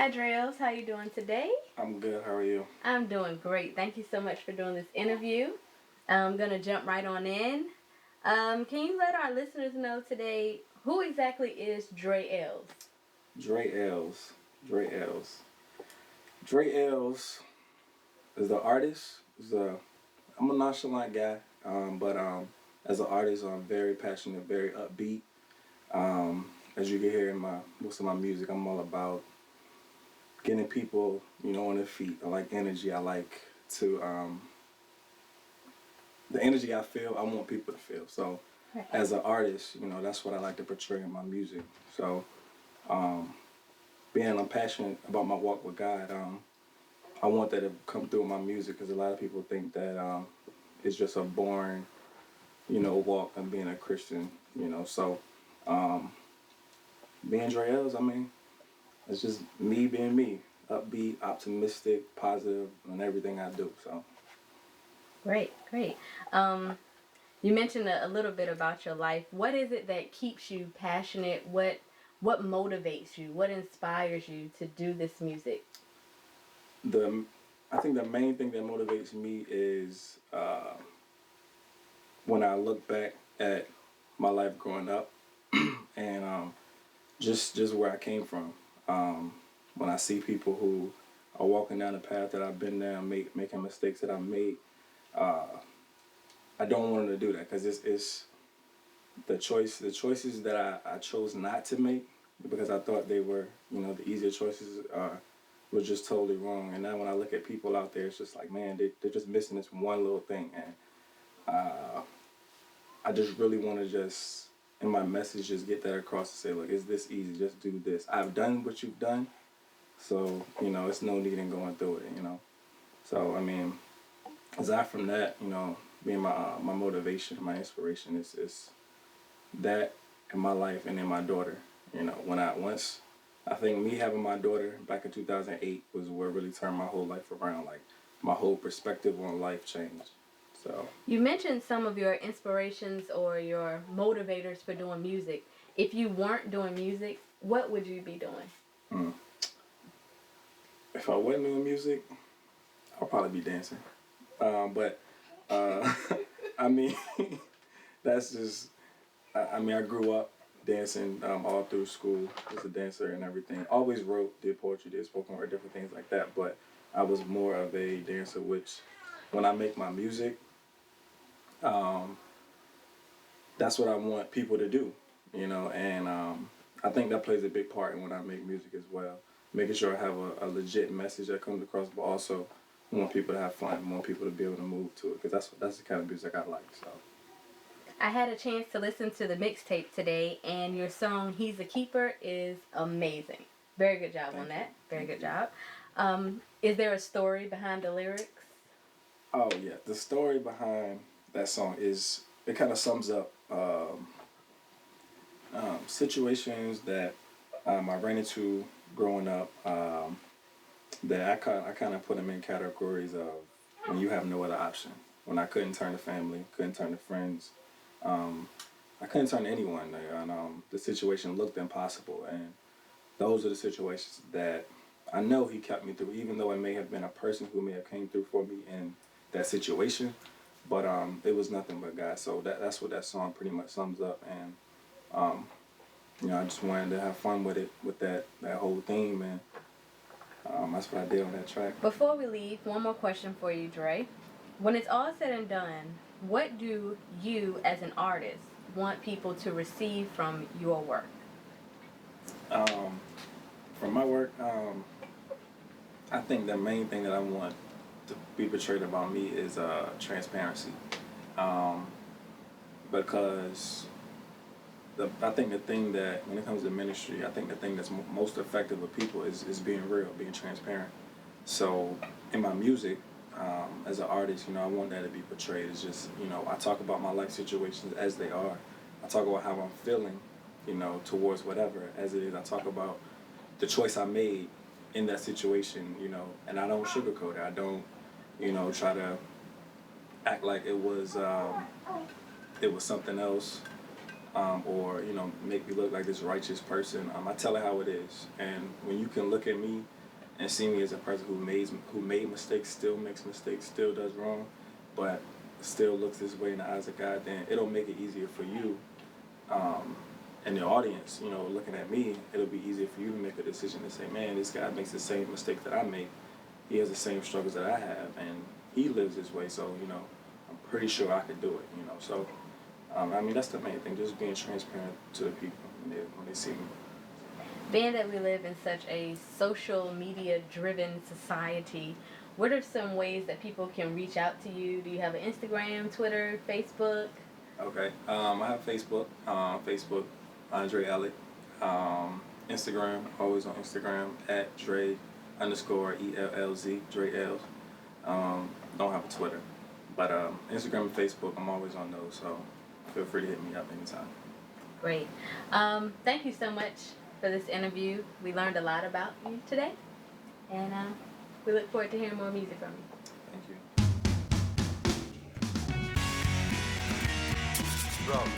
Hi, Dre Ellz. How you doing today? I'm good. How are you? I'm doing great. Thank you so much for doing this interview. I'm gonna jump right on in. Can you let our listeners know today who exactly is Dre Ellz? Dre Ellz. Dre Ellz. Dre Ellz is the artist. I'm a nonchalant guy, but as an artist, I'm very passionate, very upbeat. As you can hear in most of my music, I'm all about getting people, on their feet. I like energy. I like to the energy I feel. I want people to feel. So, Right. as an artist, that's what I like to portray in my music. So, um, being I'm passionate about my walk with God. I want that to come through in my music because a lot of people think that it's just a boring, walk and being a Christian, So, um, being Dre Ellz, I mean, it's just me being me, upbeat, optimistic, positive, and everything I do. So, Great, great. Um, you mentioned a little bit about your life. What is it that keeps you passionate? What motivates you? What inspires you to do this music? the I think the main thing that motivates me is when I look back at my life growing up and just where I came from. When I see people who are walking down the path that I've been down, making mistakes that I've made, uh, I don't want them to do that because it's the choices that I chose not to make because I thought they were, the easier choices were just totally wrong. And now when I look at people out there, it's just like, man, they're just missing this one little thing. And I just really want to just, in my message, just get that across and say, look, it's this easy. Just do this. I've done what you've done. So, it's no need in going through it. So, I mean, aside from that, being my motivation, my inspiration is that in my life and in my daughter. I think me having my daughter back in 2008 was what really turned my whole life around. Like, my whole perspective on life changed. So, You mentioned some of your inspirations or your motivators for doing music. If you weren't doing music, what would you be doing? mm, if I wasn't doing music, I'll probably be dancing. But uh, I mean, that's just. I mean, I grew up dancing all through school as a dancer and everything. Always wrote, did poetry, did spoken word, different things like that. But I was more of a dancer, which when I make my music, um, that's what I want people to do, And I think that plays a big part in when I make music as well. Making sure I have a legit message that comes across, but also I want people to have fun, I want people to be able to move to it, because that's the kind of music I like. So. I had a chance to listen to the mixtape today, and your song "He's a Keeper" is amazing. Very good job on Thank you. that. Very Thank good you. job. Is there a story behind the lyrics? Oh yeah, the story behind that song is it kind of sums up situations that I ran into growing up. That I kind of put them in categories of when you have no other option. When I couldn't turn to family, couldn't turn to friends, um, I couldn't turn to anyone, and the situation looked impossible. And those are the situations that I know he kept me through, even though it may have been a person who may have came through for me in that situation. But it was nothing but God. So that's what that song pretty much sums up. And um, I just wanted to have fun with it, with that whole theme, and that's what I did on that track. Before we leave, one more question for you, Dre. When it's all said and done, what do you, as an artist, want people to receive from your work? Um, from my work, I think the main thing that I want to be portrayed about me is transparency. Um, because I think the thing that when it comes to ministry, I think the thing that's most effective with people is being real, being transparent. So in my music, as an artist, I want that to be portrayed. It's just, I talk about my life situations as they are. I talk about how I'm feeling, towards whatever as it is. I talk about the choice I made in that situation, and I don't sugarcoat it. I don't, try to act like it was something else. or make me look like this righteous person. I tell it how it is, and when you can look at me and see me as a person who made mistakes, still makes mistakes, still does wrong, but still looks this way in the eyes of God, then it'll make it easier for you. And the audience, looking at me, it'll be easier for you to make a decision to say, man, this guy makes the same mistake that I make. He has the same struggles that I have, and he lives this way, so, I'm pretty sure I could do it, So, that's the main thing, just being transparent to the people when they see me. Being that we live in such a social media-driven society, what are some ways that people can reach out to you? Do you have an Instagram, Twitter, Facebook? Okay. I have Facebook. Facebook, Dre Ellz. Instagram, always on Instagram, at Dre _ELLZ, Dre Ellz. Don't have a Twitter. But Instagram and Facebook, I'm always on those, so feel free to hit me up anytime. Great. Thank you so much for this interview. We learned a lot about you today, and we look forward to hearing more music from you. Thank you. Drum.